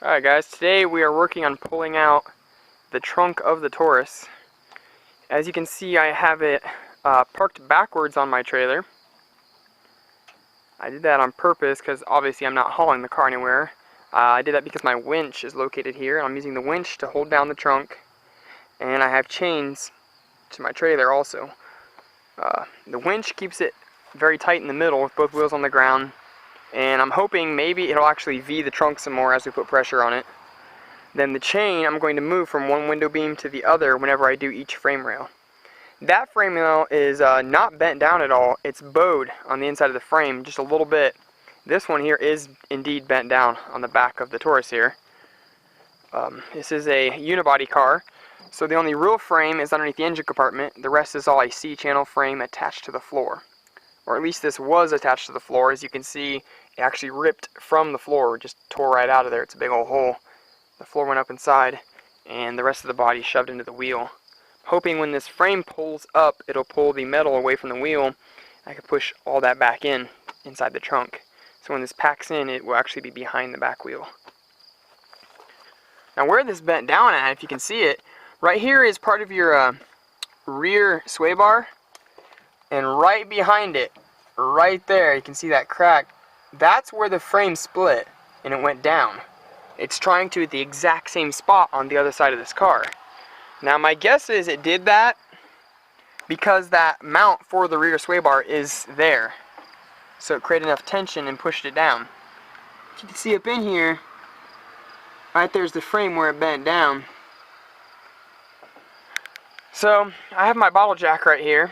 Alright guys, today we are working on pulling out the trunk of the Taurus. As you can see, I have it parked backwards on my trailer. I did that on purpose because obviously I'm not hauling the car anywhere. I did that because my winch is located here, and I'm using the winch to hold down the trunk. And I have chains to my trailer also. The winch keeps it very tight in the middle with both wheels on the ground. And I'm hoping maybe it'll actually V the trunk some more as we put pressure on it. Then the chain I'm going to move from one window beam to the other whenever I do each frame rail. That frame rail is not bent down at all. It's bowed on the inside of the frame just a little bit. This one here is indeed bent down on the back of the Taurus here. This is a unibody car, so the only real frame is underneath the engine compartment. The rest is all a C-channel frame attached to the floor. Or at least this was attached to the floor. As you can see, it actually ripped from the floor, just tore right out of there. It's a big old hole. The floor went up inside, and the rest of the body shoved into the wheel. Hoping when this frame pulls up, it'll pull the metal away from the wheel. I can push all that back in inside the trunk. So when this packs in, it will actually be behind the back wheel. Now where this bent down at, if you can see it, right here is part of your rear sway bar. And right behind it, right there, you can see that crack. That's where the frame split and it went down. It's trying to at the exact same spot on the other side of this car. Now my guess is it did that because that mount for the rear sway bar is there. So it created enough tension and pushed it down. You can see up in here, right there's the frame where it bent down. So I have my bottle jack right here.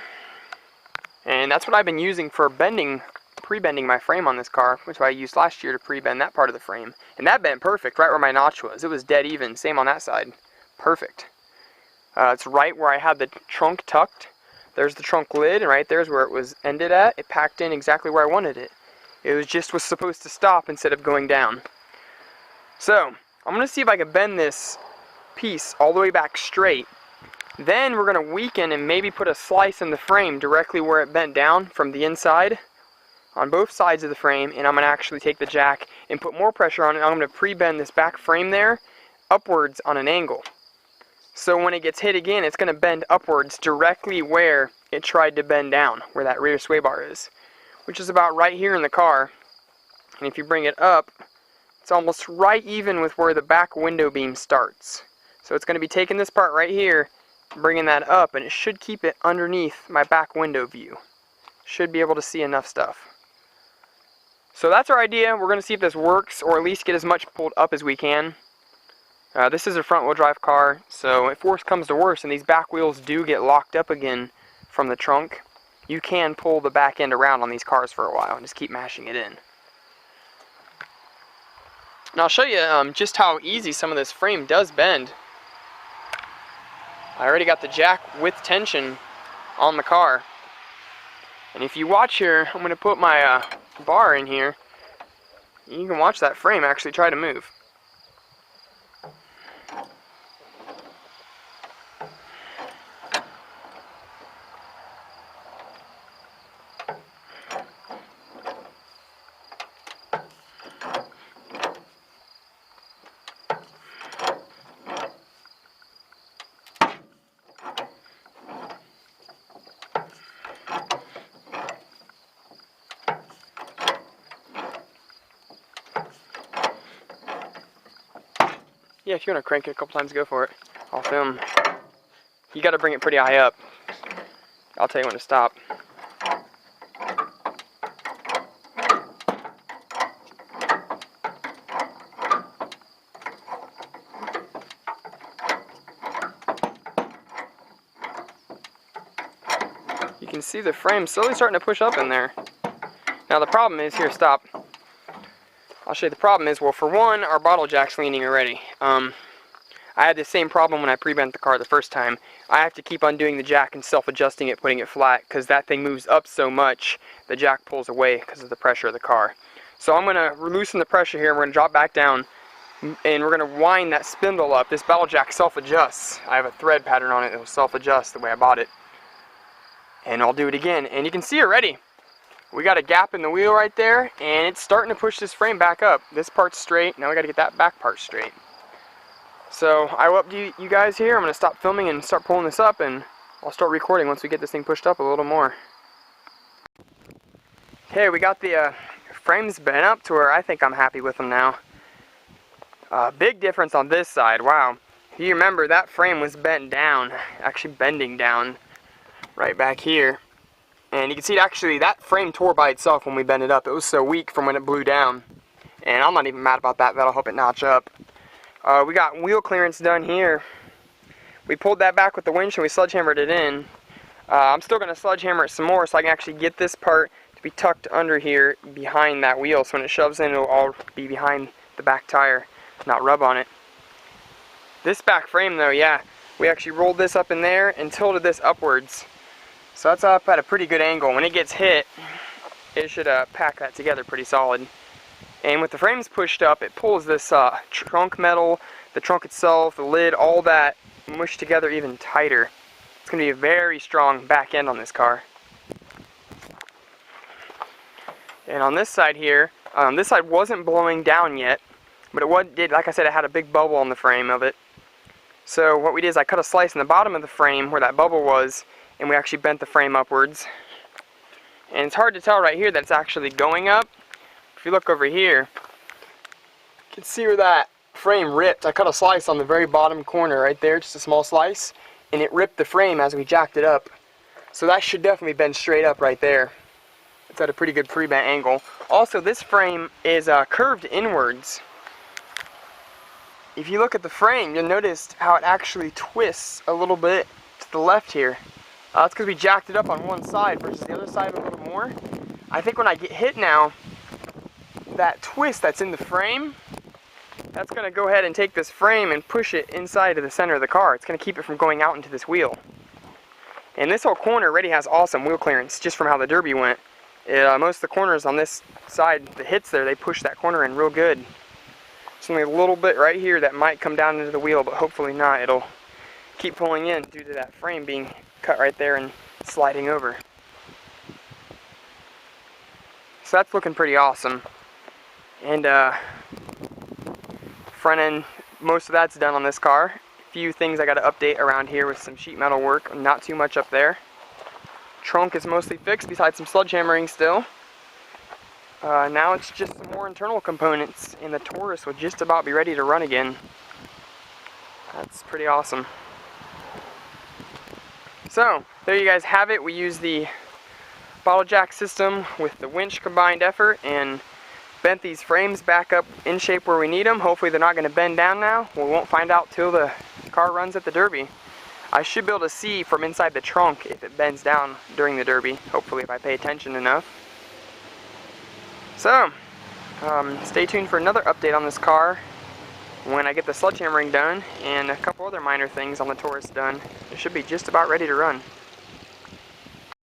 And that's what I've been using for pre-bending my frame on this car, which I used last year to pre-bend that part of the frame. And that bent perfect, right where my notch was. It was dead even, same on that side. Perfect. It's right where I had the trunk tucked. There's the trunk lid, and right there's where it was ended at. It packed in exactly where I wanted it. It was supposed to stop instead of going down. So, I'm going to see if I can bend this piece all the way back straight. Then we're going to weaken and maybe put a slice in the frame directly where it bent down from the inside on both sides of the frame, and I'm going to actually take the jack and put more pressure on it. I'm going to pre-bend this back frame there upwards on an angle. So when it gets hit again, it's going to bend upwards directly where it tried to bend down, where that rear sway bar is, which is about right here in the car. And if you bring it up, it's almost right even with where the back window beam starts. So it's going to be taking this part right here, bringing that up, and it should keep it underneath my back window view. Should be able to see enough stuff. So that's our idea. We're going to see if this works, or at least get as much pulled up as we can. This is a front wheel drive car, so if worse comes to worse and these back wheels do get locked up again from the trunk, you can pull the back end around on these cars for a while and just keep mashing it in. Now I'll show you just how easy some of this frame does bend. I already got the jack with tension on the car. And if you watch here, I'm going to put my bar in here. You can watch that frame actually try to move. Yeah, if you want to crank it a couple times, go for it. I'll film. You got to bring it pretty high up. I'll tell you when to stop. You can see the frame slowly starting to push up in there. Now the problem is, here, stop. I'll show you the problem is, well, for one, our bottle jack's leaning already. I had the same problem when I pre-bent the car the first time. I have to keep undoing the jack and self-adjusting it, putting it flat, because that thing moves up so much, the jack pulls away because of the pressure of the car. So I'm going to loosen the pressure here, and we're going to drop back down, and we're going to wind that spindle up. This bottle jack self-adjusts. I have a thread pattern on it that will self-adjust the way I bought it. And I'll do it again, and you can see already, we got a gap in the wheel right there, and it's starting to push this frame back up. This part's straight, now we got to get that back part straight. So I will update you guys here. I'm going to stop filming and start pulling this up, and I'll start recording once we get this thing pushed up a little more. Okay, we got the frames bent up to where I think I'm happy with them now. Big difference on this side, wow. If you remember, that frame was bent down, actually bending down right back here. And you can see that frame tore by itself when we bent it up. It was so weak from when it blew down. And I'm not even mad about that, that'll help it notch up. We got wheel clearance done here. We pulled that back with the winch and we sledgehammered it in. I'm still going to sledgehammer it some more so I can actually get this part to be tucked under here behind that wheel. So when it shoves in, it'll all be behind the back tire, not rub on it. This back frame though, yeah, we actually rolled this up in there and tilted this upwards. So that's up at a pretty good angle. When it gets hit, it should pack that together pretty solid. And with the frames pushed up, it pulls this trunk metal, the trunk itself, the lid, all that mushed together even tighter. It's going to be a very strong back end on this car. And on this side here, this side wasn't blowing down yet, but like I said, it had a big bubble on the frame of it. So what we did is I cut a slice in the bottom of the frame where that bubble was, and we actually bent the frame upwards. And it's hard to tell right here that it's actually going up. If you look over here, you can see where that frame ripped. I cut a slice on the very bottom corner right there, just a small slice, and it ripped the frame as we jacked it up. So that should definitely bend straight up right there. It's at a pretty good pre-bent angle. Also, this frame is curved inwards. If you look at the frame, you'll notice how it actually twists a little bit to the left here. That's because we jacked it up on one side versus the other side a little more. I think when I get hit now, that twist that's in the frame, that's going to go ahead and take this frame and push it inside to the center of the car. It's going to keep it from going out into this wheel. And this whole corner already has awesome wheel clearance just from how the Derby went. Most of the corners on this side, the hits there, they push that corner in real good. There's only a little bit right here that might come down into the wheel, but hopefully not. It'll keep pulling in due to that frame being cut right there and sliding over. So that's looking pretty awesome. And front end, most of that's done on this car. A few things I got to update around here with some sheet metal work, not too much up there. Trunk is mostly fixed besides some sledgehammering still. Now it's just some more internal components, and the Taurus will just about be ready to run again. That's pretty awesome. So, there you guys have it. We use the bottle jack system with the winch combined effort and bent these frames back up in shape where we need them. Hopefully they're not going to bend down now. We won't find out till the car runs at the Derby. I should be able to see from inside the trunk if it bends down during the Derby, hopefully if I pay attention enough. So, stay tuned for another update on this car when I get the sledgehammering done and a couple other minor things on the Taurus done. It should be just about ready to run.